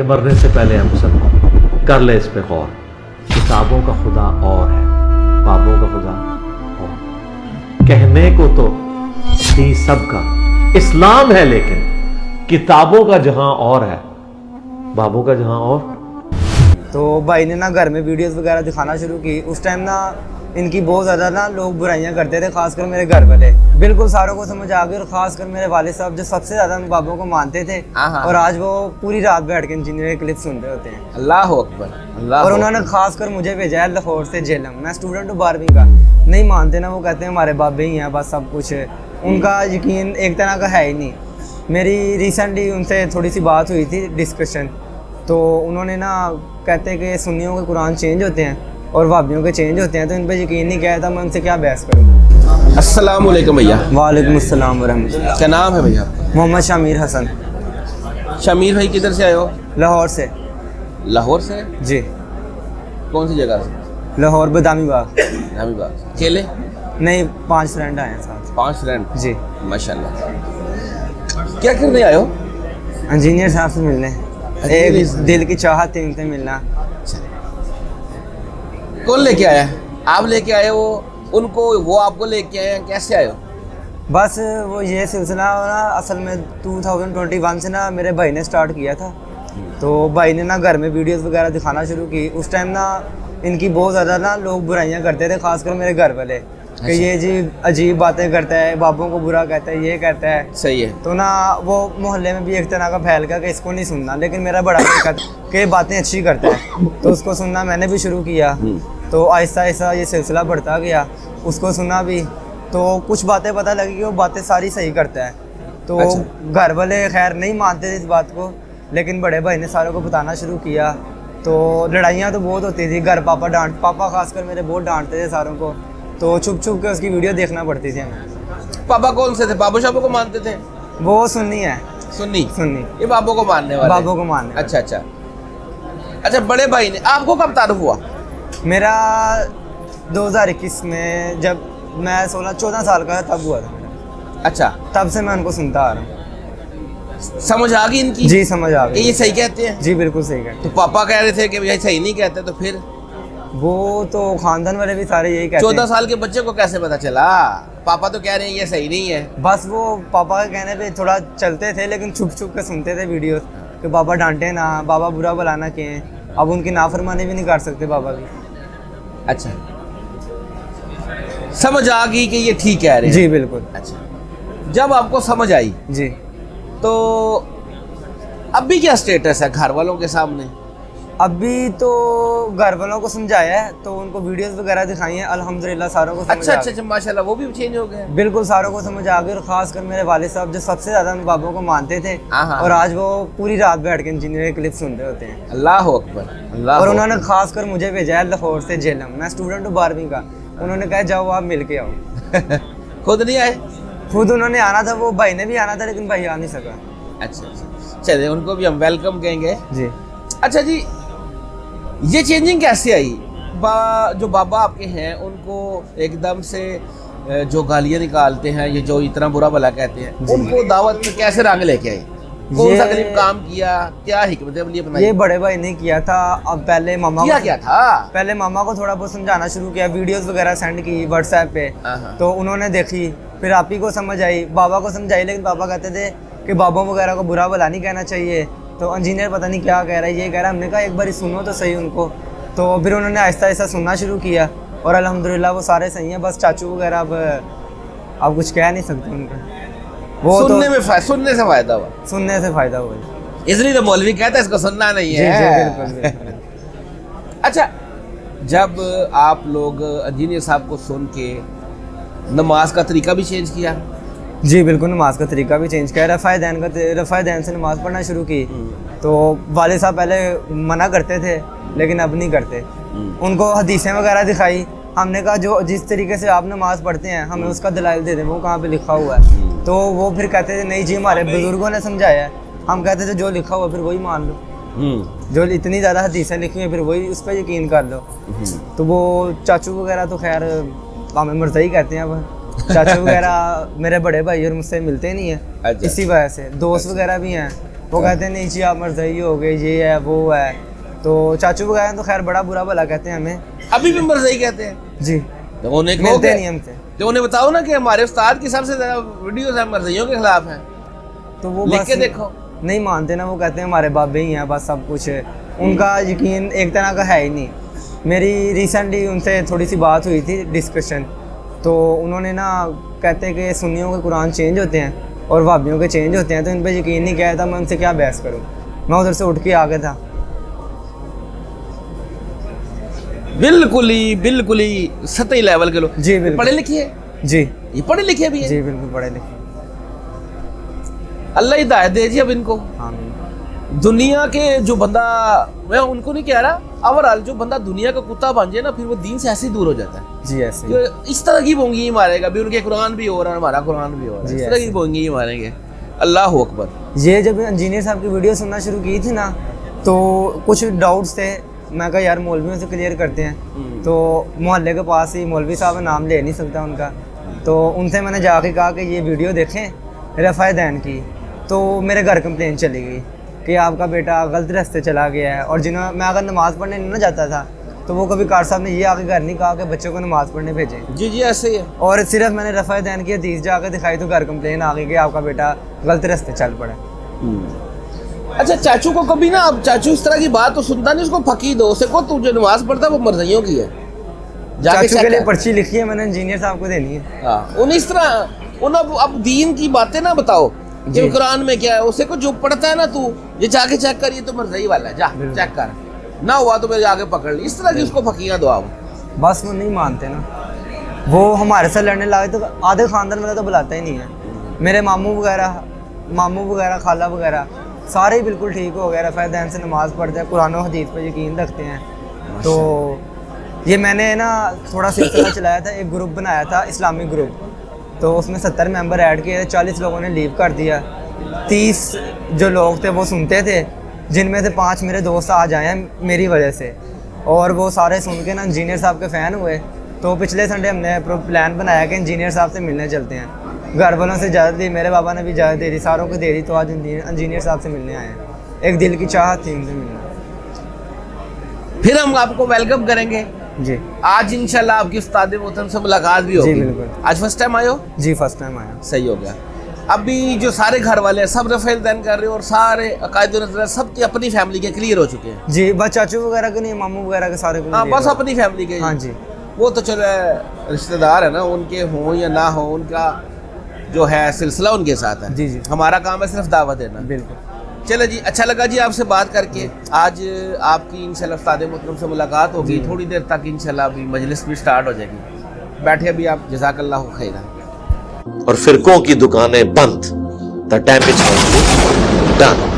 कि मरने से पहले हम सब कर ले इस पे गौर। किताबों का खुदा और है, बाबों का खुदा और। कहने को तो दी सबका इस्लाम है, लेकिन किताबों का जहां और है, बाबों का जहां और। तो भाई ने ना घर में वीडियोस वगैरह दिखाना शुरू की। उस टाइम ना इनकी बहुत ज़्यादा ना लोग बुराइयां करते थे, खासकर मेरे घर वाले। बिल्कुल सारों को समझ आ गई, और खासकर मेरे वाले साहब जो सबसे ज़्यादा बाबों को मानते थे, और आज वो पूरी रात बैठ के इंजीनियर क्लिप सुन रहे होते हैं। अल्लाह अकबर, अल्लाह। और उन्होंने खासकर मुझे भेजा है लाहौर से झेलम। मैं स्टूडेंट हूँ 12वीं का। नहीं मानते ना, वो कहते हैं हमारे बाबे ही हैं, बस सब कुछ। उनका यकीन एक तरह का है ही नहीं। मेरी रिसेंटली उनसे थोड़ी सी बात हुई थी, डिस्कशन। तो उन्होंने ना कहते हैं कि सुन्नियों के कुरान चेंज होते हैं और वाबियों के चेंज होते हैं, तो इन पर यकीन नहीं किया था। मैं उनसे क्या बहस करूँ। अस्सलाम वालेकुम भैया। वालेकुम अस्सलाम वरहमतुल्लाह। क्या नाम है भैया? मोहम्मद शमीर हसन। शमीर भाई किधर से आए हो? लाहौर से। लाहौर से? जी। कौन सी जगह से? लाहौर बदामी बाग। बदामी बाग। अकेले? नहीं, 5 फ्रेंड आए हैं साथ। 5 फ्रेंड? जी माशाल्लाह। क्या करने आए हो? इंजीनियर साहब से मिलने। एक दिल की चाहत थी उनसे मिलना। कौन लेके आया? आप लेके आए हो उनको, वो आपको लेके आए हैं? कैसे आए हो? बस वो ये सिलसिला ना असल में 2021 से ना मेरे भाई ने स्टार्ट किया था। तो भाई ने ना घर में वीडियोस वगैरह दिखाना शुरू की। उस टाइम ना इनकी बहुत ज़्यादा ना लोग बुराइयां करते थे, खासकर मेरे घर वाले, कि ये जी अजीब बातें करता है, बाबों को बुरा कहता है, ये कहता है। सही है। तो ना वो मोहल्ले में भी एक तरह का फैल गया कि इसको नहीं सुनना, लेकिन मेरा बड़ा भाई कहता कि ये बातें अच्छी करता है, तो उसको सुनना मैंने भी शुरू किया। तो आहिस्ता आहिस्ता ये सिलसिला बढ़ता गया, उसको सुना भी, तो कुछ बातें पता लगी कि वो बातें सारी सही करता है। तो घर वाले खैर नहीं मानते थे इस बात को, लेकिन बड़े भाई ने सारों को बताना शुरू किया। तो लड़ाइयाँ तो बहुत होती थी घर। पापा खासकर मेरे बहुत डांटते थे सारों को, तो छुप छुप के उसकी वीडियो देखना पड़ती थी हमें। पापा कौन से थे? बाबू शाबू को मानते थे? वो सुन्नी है। सुन्नी? सुन्नी। ये बाबू को मानने वाले? बाबू को मानने। अच्छा अच्छा अच्छा। बड़े भाई ने आपको कब तारुफ हुआ? मेरा 2021 में, जब मैं 14 साल का था तब हुआ था मेरा। अच्छा। तब से मैं उनको सुनता आ रहा हूँ। समझ आ गई इनकी? जी समझ आ गई। ये सही कहते हैं? जी बिल्कुल सही कहते हैं। तो पापा कह रहे थे कि भैया सही नहीं कहते, तो फिर? वो तो खानदान वाले भी सारे यही कहते हैं। 14 साल के बच्चे को कैसे पता चला? पापा तो कह रहे हैं ये सही नहीं है। बस वो पापा के कहने पे थोड़ा चलते थे, लेकिन छुप छुप के सुनते थे वीडियोस कि बाबा डांटे ना, बाबा बुरा भलाना किए। अब उनकी नाफरमानी भी नहीं कर सकते बाबा भी। अच्छा, समझ आ गई कि ये ठीक कह रहे हैं? जी बिल्कुल। अच्छा, जब आपको समझ आई जी, तो अभी क्या स्टेटस है घर वालों के सामने? अभी तो घर वालों को समझाया है, तो उनको वीडियोस वगैरह दिखाई हैं, अल्हम्दुलिल्लाह सारों को समझ अच्छा आ अच्छा गई। अच्छा, माशाल्लाह, वो भी चेंज हो गए? बिल्कुल सारों को समझ आ गई, और खासकर मेरे वाले साहब जो सबसे ज्यादा बाबों को मानते थे, और आज वो पूरी रात बैठ के इंजीनियर क्लिप सुन रहे होते हैं। अल्लाह अकबर, अल्लाह। और उन्होंने खासकर मुझे भेजा है लाहौर से झेलम। मैं स्टूडेंट हूँ 12वीं का। उन्होंने कहा जाओ आप मिल के आओ। खुद नहीं आए? खुद उन्होंने आना था, वो भाई ने भी आना था, लेकिन भाई आ नहीं सका। अच्छा अच्छा, चलिए उनको भी हम वेलकम कहेंगे जी। अच्छा जी, ये चेंजिंग कैसे आई? जो बाबा आपके हैं उनको एकदम से जो गालियाँ निकालते हैं, ये जो इतना बुरा भला कहते हैं, उनको दावत में कैसे रंग लेके आए? कौन सा करीब काम किया? क्या हिकमत अमली अपनाई? ये बड़े भाई ने किया था। अब पहले मामा क्या था? पहले मामा को थोड़ा बहुत समझाना शुरू किया, वीडियोस वगैरह सेंड की व्हाट्सएप पे, तो उन्होंने देखी। फिर आप ही को समझ आई, बाबा को समझाई, लेकिन बाबा कहते थे कि बाबों वगैरह को बुरा भला नहीं कहना चाहिए। तो इंजीनियर पता नहीं क्या कह रहा है, ये कह रहा है। हमने कहा एक बार सुनो तो सही उनको। तो फिर उन्होंने आहिस्ता आहिस्ता सुनना शुरू किया, और अल्हम्दुलिल्लाह वो सारे सही हैं। बस चाचू वगैरह अब कुछ कह नहीं सकते उनको। वो सुनने में सुनने से फायदा हुआ? सुनने से फायदा हुआ, इसलिए तो मौलवी कहता है इसको सुनना नहीं है। जी, बिल्कुल। अच्छा, जब आप लोग इंजीनियर साहब को सुन के नमाज का तरीका भी चेंज किया? जी बिल्कुल, नमाज का तरीका भी चेंज किया। रफ़ा दैन से नमाज पढ़ना शुरू की। तो वाले साहब पहले मना करते थे, लेकिन अब नहीं करते। उनको हदीसें वगैरह दिखाई। हमने कहा जो जिस तरीके से आप नमाज पढ़ते हैं, हमें उसका दलाइल दे दें, वो कहाँ पे लिखा हुआ है। तो वो फिर कहते थे नहीं जी, हमारे बुजुर्गों ने समझाया है। हम कहते थे जो लिखा हुआ फिर वही मान लो। जो इतनी ज़्यादा हदीसें लिखी हैं, फिर वही उस पर यकीन कर लो। तो वो चाचू वगैरह तो खैर हमें मर्ज़ा ही कहते हैं। अब चाचू वगैरह मेरे बड़े भाई और मुझसे मिलते नहीं है, इसी वजह से। दोस्त वगैरह भी हैं, वो कहते हैं नहीं जी आप मरज़ई हो गए, ये है वो है। तो चाचू वगैरह तो खैर बड़ा बुरा भला कहते हैं हमें। अभी भी मरज़ई कहते हैं जी, तो उन्हें मिलते नहीं हमसे। तो उन्हें बताओ ना कि हमारे उस्ताद की सबसे ज़्यादा वीडियोस हैं मरज़इयों के खिलाफ हैं, तो वो लिख बस के देखो। नहीं मानते ना, वो कहते हैं हमारे बाबे ही हैं बस सब कुछ। उनका यकीन एक तरह का है ही नहीं। मेरी रिसेंटली उनसे थोड़ी सी बात हुई थी, डिस्कशन, तो उन्होंने ना कहते हैं कि सुन्नियों के कुरान चेंज होते हैं और वाबियों के चेंज होते हैं, तो इन पर यकीन नहीं किया था। मैं उनसे क्या बहस करूँ, मैं उधर से उठ के आ गया था। बिल्कुल ही सतही लेवल के लोग। जी बिल्कुल। पढ़े लिखे हैं? जी ये पढ़े लिखे भी हैं? जी बिल्कुल पढ़े लिखे। अल्लाह हिदायत दे जी अब इनको। आमीन। दुनिया के जो बंदा, मैं उनको नहीं कह रहा, ओवरऑल जो बंदा दुनिया का कुत्ता बन जाए ना, फिर वो दीन से ऐसे ही दूर हो जाता है। जी ऐसे ही। तो इस तरह की बोंगी ही मारेगा, अभी उनके कुरान भी हो रहा है, हमारा कुरान भी हो रहा है, जी, इस तरह की ऐसे। बोंगी ही मारेंगे। अल्लाह अकबर। ये जब इंजीनियर साहब की वीडियो सुनना शुरू की थी ना, तो कुछ डाउट्स थे। मैं कहा यार मौलवियों से क्लियर करते हैं। तो मोहल्ले के पास ही मौलवी साहब, नाम ले नहीं सकता उनका, तो उनसे मैंने जाके कहा कि ये वीडियो देखें रफ़ा दैन की। तो मेरे घर कंप्लेन चली गई कि आपका बेटा गलत रास्ते चला गया है। और जिन्होंने, मैं अगर नमाज़ पढ़ने नहीं ना जाता था, तो वो कभी कार साहब ने ये आके घर नहीं कहा कि बच्चों को नमाज़ पढ़ने भेजें। जी जी ऐसे ही है। और सिर्फ मैंने रफ़ा दैन की हदीस जाकर दिखाई तो घर कंप्लेन आ गई कि आपका बेटा गलत रास्ते चल पड़े। अच्छा, चाचू को कभी ना, अब चाचू इस तरह की बात तो सुनता नहीं, उसको फकी दो, उसे को तू जो नमाज पढ़ता है वो मरज़इयों की है, जाके चाचू के check लिए कर। पर्ची लिखी है मैंने, इंजीनियर साहब को देनी है। हाँ, उन्हें इस तरह उन अब दीन की बातें ना बताओ कि कुरान में क्या है, उसे को जो पढ़ता है ना, तू ये जाके चेक कर, ये तो मरज़ई वाला है, जा चेक कर, ना हुआ तो मेरे जाके पकड़ ली। इस तरह की उसको फकीयां दो आप। बस वो नहीं मानते ना, वो हमारे साथ लड़ने लगे तो आधे खानदान वाला तो बुलाता ही नहीं है। मेरे मामू वगैरह खाला वगैरह सारे ही बिल्कुल ठीक हो गए, रफ़ा दैन से नमाज़ पढ़ते हैं, कुरान और हदीस पर यकीन रखते हैं। तो ये मैंने ना थोड़ा सिलसिला चलाया था, एक ग्रुप बनाया था, इस्लामिक ग्रुप, तो उसमें 70 मेंबर ऐड किए थे, 40 लोगों ने लीव कर दिया। 30 जो लोग थे वो सुनते थे, जिनमें से 5 मेरे दोस्त आज आए हैं मेरी वजह से, और वो सारे सुन के ना इंजीनियर साहब के फ़ैन हुए। तो पिछले संडे हमने प्लान बनाया कि इंजीनियर साहब से मिलने चलते हैं। घर वालों से इजाज़त दी, मेरे बाबा ने भी इजाज़त दे दी, सारों को दे दी, तो आज इंजीनियर साहब से मिलने आए हैं। एक दिल की चाहत थी उनसे मिलना। फिर हम आपको वेलकम करेंगे जी आज इंशाल्लाह। आपकी उस्ताद मोहतरम से मुलाकात भी जी होगी। बिल्कुल। आज फर्स्ट टाइम आए हो? जी फर्स्ट टाइम आया। सही हो गया। अभी जो सारे घर वाले हैं सब रफ़ा दैन कर रहे हो, और सारे अकायद नज़र सबकी अपनी फैमिली के क्लियर हो चुके हैं। जी बस चाचू वगैरह के नहीं, मामू वगैरह के सारे को हाँ, clear बस हो। अपनी फैमिली के। हाँ जी। वो तो चलो रिश्तेदार है ना, उनके हों या ना हो, उनका जो है सिलसिला उनके साथ है। जी जी हमारा काम है सिर्फ दावत देना। बिल्कुल। चलो जी, अच्छा लगा जी आपसे बात करके। आज आपकी इंशाल्लाह उस्ताद मोहतरम से मुलाकात होगी, थोड़ी देर तक इंशाल्लाह अभी मजलिस भी स्टार्ट हो जाएगी। बैठे अभी आप, जज़ाकल्लाहु खैरा। और फिरकों की दुकानें बंद, द डैमेज डन।